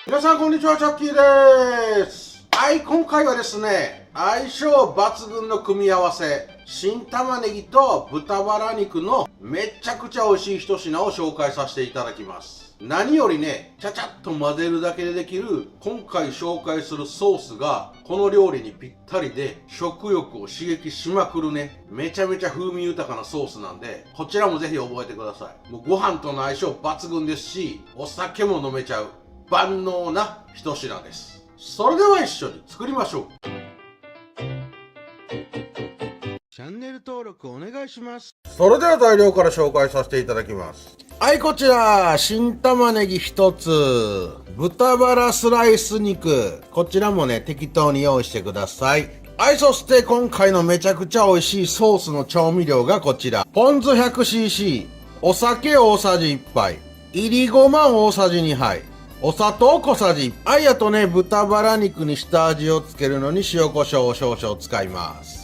皆さんこんにちは、チャッキーです。はい、今回はですね、相性抜群の組み合わせ、新玉ねぎと豚バラ肉のめちゃくちゃ美味しい一品を紹介させていただきます。何よりね、ちゃちゃっと混ぜるだけでできる今回紹介するソースがこの料理にぴったりで食欲を刺激しまくるね、めちゃめちゃ風味豊かなソースなんで、こちらもぜひ覚えてください。もうご飯との相性抜群ですし、お酒も飲めちゃう万能な一品です。それでは一緒に作りましょう。チャンネル登録お願いします。それでは材料から紹介させていただきます。はい、こちら新玉ねぎ1つ、豚バラスライス肉、こちらもね適当に用意してください。はい、そして今回のめちゃくちゃ美味しいソースの調味料がこちら。ポン酢 100cc、 お酒大さじ1杯、いりごま大さじ2杯、お砂糖小さじ1杯。あとね、豚バラ肉に下味をつけるのに塩コショウを少々使います。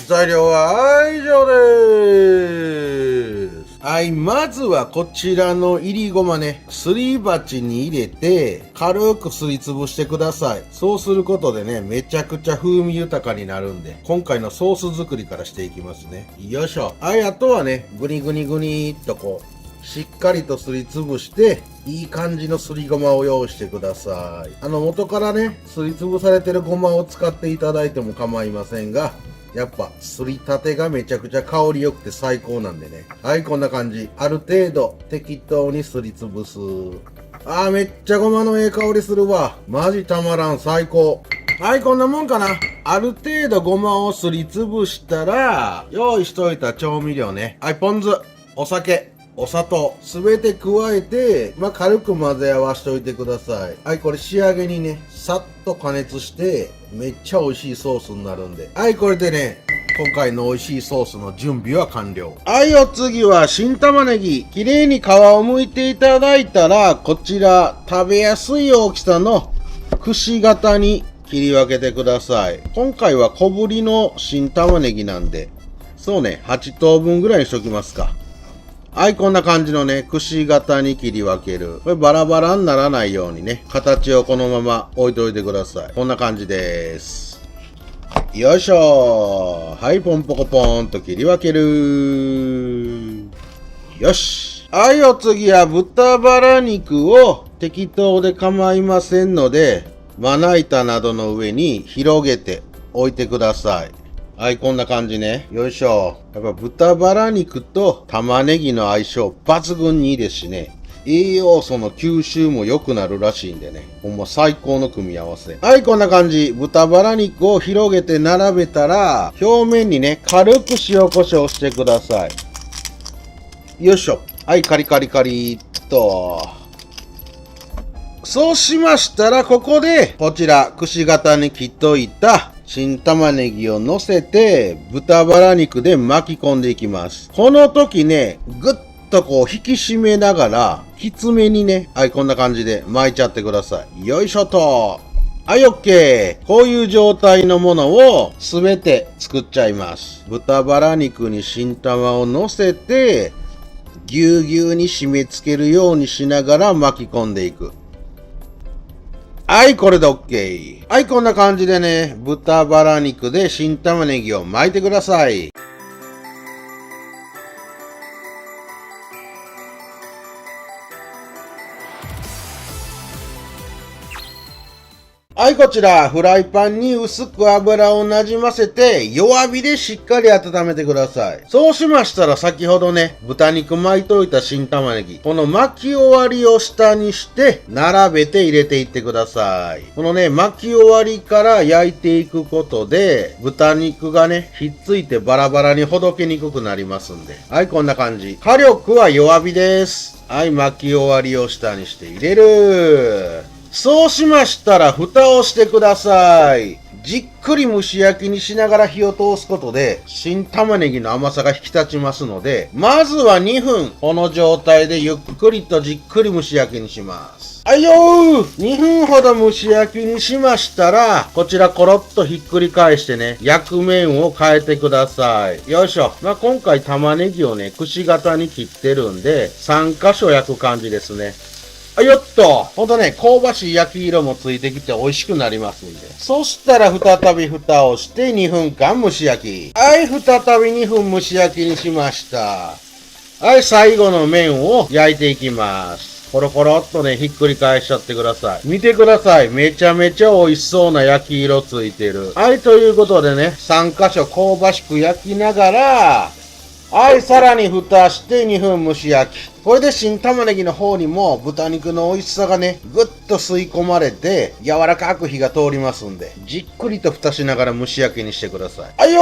材料は以上です。はい、まずはこちらのいりごまね、すり鉢に入れて軽くすりつぶしてください。そうすることでね、めちゃくちゃ風味豊かになるんで、今回のソース作りからしていきますね。よいしょ。はい、あとはね、グニグニグニっとこうしっかりとすりつぶして、いい感じのすりごまを用意してください。元からね、すりつぶされてるごまを使っていただいても構いませんが、やっぱすりたてがめちゃくちゃ香り良くて最高なんでね。はい、こんな感じ。ある程度適当にすりつぶす。めっちゃごまのええ香りするわ。マジたまらん、最高。はい、こんなもんかな。ある程度ごまをすりつぶしたら、用意しといた調味料ね。はい、ポン酢、お酒、お砂糖、すべて加えて、軽く混ぜ合わしておいてください。はい、これ仕上げにね、さっと加熱して、めっちゃ美味しいソースになるんで。はい、これでね、今回の美味しいソースの準備は完了。はい、お次は新玉ねぎ。綺麗に皮を剥いていただいたら、こちら、食べやすい大きさのくし形に切り分けてください。今回は小ぶりの新玉ねぎなんで、そうね、8等分ぐらいにしときますか。はい、こんな感じのね、くし形に切り分ける。これバラバラにならないようにね、形をこのまま置いといてください。こんな感じです。よいしょ。はい、ポンポコポンと切り分ける。よし。はい、お次は豚バラ肉を適当で構いませんので、まな板などの上に広げて置いてください。はい、こんな感じね。よいしょ。やっぱ豚バラ肉と玉ねぎの相性抜群にいいですしね。栄養素の吸収も良くなるらしいんでね。ほんま最高の組み合わせ。はい、こんな感じ。豚バラ肉を広げて並べたら、表面にね、軽く塩コショウしてください。よいしょ。はい、カリカリカリっと。そうしましたら、ここで、こちら、くし形に切っといた、新玉ねぎを乗せて豚バラ肉で巻き込んでいきます。この時ね、ぐっとこう引き締めながらきつめにね、はい、こんな感じで巻いちゃってください。よいしょと。はい、OK。こういう状態のものをすべて作っちゃいます。豚バラ肉に新玉を乗せてぎゅうぎゅうに締め付けるようにしながら巻き込んでいく。はい、これで OK。はい、こんな感じでね、豚バラ肉で新玉ねぎを巻いてください。はい、こちら、フライパンに薄く油をなじませて、弱火でしっかり温めてください。そうしましたら、先ほどね、豚肉巻いといた新玉ねぎ、この巻き終わりを下にして、並べて入れていってください。このね、巻き終わりから焼いていくことで、豚肉がね、ひっついてバラバラにほどけにくくなりますんで。はい、こんな感じ。火力は弱火です。はい、巻き終わりを下にして入れる。そうしましたら蓋をしてください。じっくり蒸し焼きにしながら火を通すことで新玉ねぎの甘さが引き立ちますので、まずは2分この状態でゆっくりとじっくり蒸し焼きにします。はいよー、2分ほど蒸し焼きにしましたら、こちらコロッとひっくり返してね、焼く面を変えてください。よいしょ。今回玉ねぎをね、くし形に切ってるんで3箇所焼く感じですね。あ、よっと。ほんとね、香ばしい焼き色もついてきて美味しくなりますんで。そしたら再び蓋をして2分間蒸し焼き。はい、再び2分蒸し焼きにしました。はい、最後の麺を焼いていきます。コロコロっとね、ひっくり返しちゃってください。見てください。めちゃめちゃ美味しそうな焼き色ついてる。はい、ということでね、3箇所香ばしく焼きながら、はい、さらに蓋して2分蒸し焼き。これで新玉ねぎの方にも豚肉の美味しさがね、ぐっと吸い込まれて、柔らかく火が通りますんで、じっくりと蓋しながら蒸し焼きにしてください。はいよ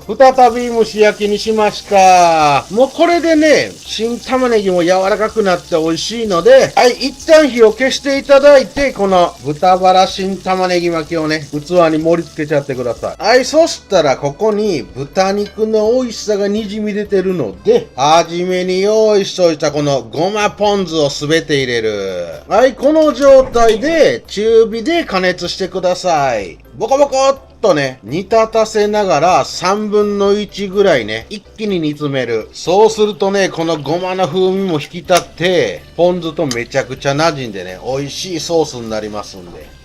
ー、再び蒸し焼きにしました。もうこれでね、新玉ねぎも柔らかくなって美味しいので、はい、一旦火を消していただいて、この豚バラ新玉ねぎ巻きをね、器に盛り付けちゃってください。はい、そしたらここに豚肉の美味しさが滲み出てるので、はじめに用意しといたこのごまポン酢をすべて入れる。はい、この状態で中火で加熱してください。ボコボコっとね、煮立たせながら3分の1ぐらいね、一気に煮詰める。そうするとね、このごまの風味も引き立って、ポン酢とめちゃくちゃ馴染んでね、美味しいソースになりますんで。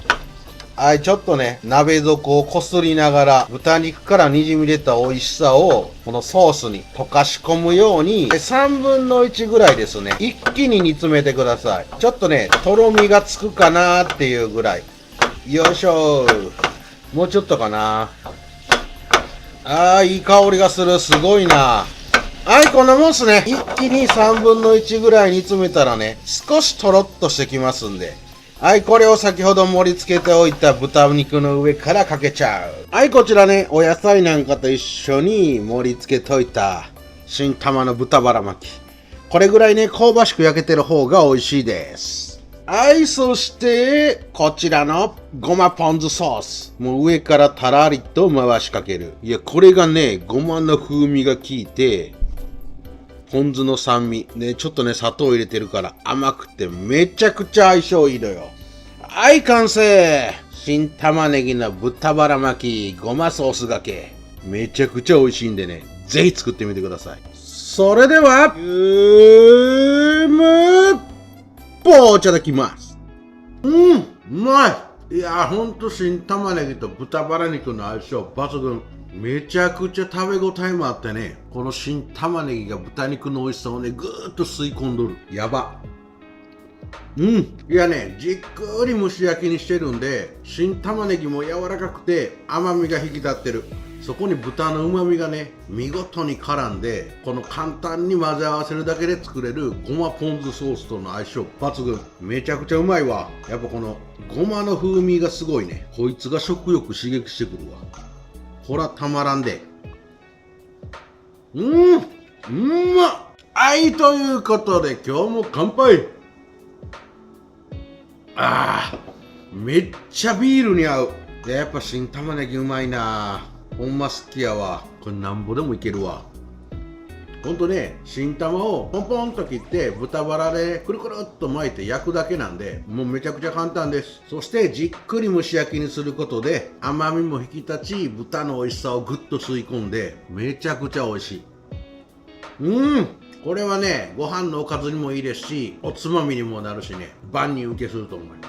はい、ちょっとね、鍋底をこすりながら、豚肉から滲み出た美味しさを、このソースに溶かし込むように、3分の1ぐらいですね、一気に煮詰めてください。ちょっとね、とろみがつくかなっていうぐらい。よいしょー。もうちょっとかな。いい香りがする。すごいな。はい、こんなもんすね。一気に3分の1ぐらい煮詰めたらね、少しとろっとしてきますんで。はい、これを先ほど盛り付けておいた豚肉の上からかけちゃう。はい、こちらね、お野菜なんかと一緒に盛り付けておいた新玉の豚バラ巻き。これぐらいね、香ばしく焼けてる方が美味しいです。はい、そして、こちらのごまポン酢ソース。もう上からたらりと回しかける。いや、これがね、ごまの風味が効いて、ポン酢の酸味。ね、ちょっとね、砂糖入れてるから甘くてめちゃくちゃ相性いいのよ。はい、完成。新玉ねぎの豚バラ巻き、ごまソースがけ。めちゃくちゃ美味しいんでね、ぜひ作ってみてください。それでは、いただきます。うまい。いや、ほんと新玉ねぎと豚バラ肉の相性抜群。めちゃくちゃ食べ応えもあってね、この新玉ねぎが豚肉の美味しさをね、ぐーっと吸い込んどる。やば。いやね、じっくり蒸し焼きにしてるんで、新玉ねぎも柔らかくて甘みが引き立ってる。そこに豚の旨味がね、見事に絡んで、この簡単に混ぜ合わせるだけで作れるごまポン酢ソースとの相性抜群。めちゃくちゃうまいわ。やっぱこのごまの風味がすごいね。こいつが食欲刺激してくるわ。ほら、たまらんで。はい、ということで今日も乾杯。めっちゃビールに合う。で、やっぱ新玉ねぎうまいな。ほんま好きやわ。これなんぼでもいけるわ。ほんとね、新玉をポンポンと切って豚バラでくるくるっと巻いて焼くだけなんで、もうめちゃくちゃ簡単です。そしてじっくり蒸し焼きにすることで甘みも引き立ち、豚の美味しさをぐっと吸い込んでめちゃくちゃ美味しい。これはね、ご飯のおかずにもいいですし、おつまみにもなるしね、万人受けすると思います。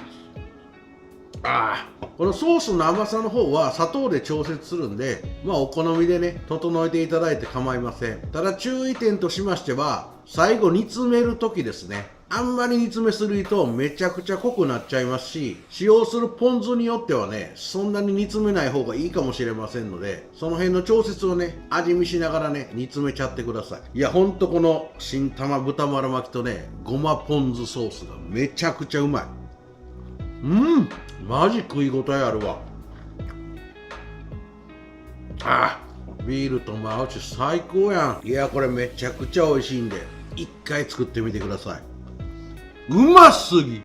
このソースの甘さの方は砂糖で調節するんで、お好みでね、整えていただいて構いません。ただ注意点としましては、最後煮詰める時ですね。あんまり煮詰めすぎるとめちゃくちゃ濃くなっちゃいますし、使用するポン酢によってはね、そんなに煮詰めない方がいいかもしれませんので、その辺の調節をね、味見しながらね、煮詰めちゃってください。いや、ほんとこの新玉豚バラ巻きとね、ごまポン酢ソースがめちゃくちゃうまい。マジ食い応えあるわ。ビールとも合うし最高やん。いや、これめちゃくちゃ美味しいんで、一回作ってみてください。うますぎ。